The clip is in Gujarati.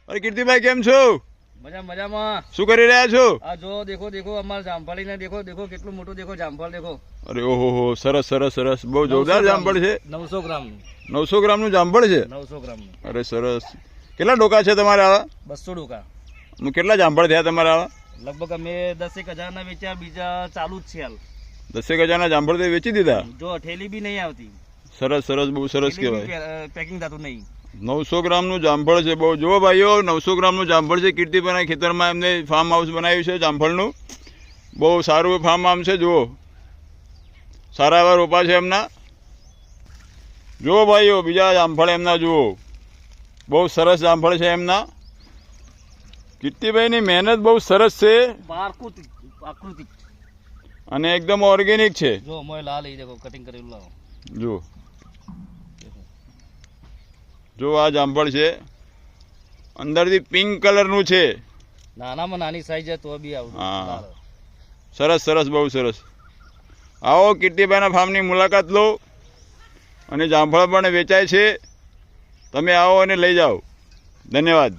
અરે કીર્તિભાઈ કેમ છો? મજામાં. શું કરી રહ્યા છો? આ જો દેખો અમાર જામફળીને દેખો કેટલું મોટું દેખો જામફળ દેખો. અરે ઓહો સરસ સરસ સરસ, બહુ જોરદાર જામફળ છે. 900 ગ્રામનું. 900 ગ્રામનું જામફળ છે. 900 ગ્રામનું. અરે સરસ. કેટલા ડોકા છે તમારે આવા? 200 ડોકા. કેટલા જામફળ થયા તમારે આવા? લગભગ અમે 10,000 ના વેચ્યા, બીજા ચાલુ જ છે હાલ. 10,000 જામફળ તો વેચી દીધા. જો ઠેલી બી નહીં આવતી. સરસ સરસ, બહુ સરસ કહેવાય. પેકિંગ થતું નહીં. 900 ગ્રામનું જામફળ છે. બહુ જુઓ ભાઈઓ, 900 ગ્રામનું જામફળ છે. કીર્તિભાઈના ખેતરમાં એમને ફાર્મ હાઉસ બનાવ્યું છે જામફળનું. બહુ સારું ફાર્મ હાઉસ છે. જુઓ સારા એવા રોપા છે એમના. જુઓ ભાઈઓ, બીજા જામફળ એમના જુઓ, બહુ સરસ જામફળ છે એમના. કીર્તિભાઈની મહેનત બહુ સરસ છે આકૃતિ અને એકદમ ઓર્ગેનિક છે. જો મોય લાલ એ દેખો કટિંગ કરેલું લાવો. જુઓ જો આ જામફળ છે, અંદરથી પિંક કલરનું છે. નાનામાં નાની સાઈઝ છે તો બી આવું. હા સરસ સરસ, બહુ સરસ. આવો કીર્તિભાઈના ફાર્મની મુલાકાત લો અને જામફળ પણ વેચાય છે. તમે આવો અને લઈ જાઓ. ધન્યવાદ.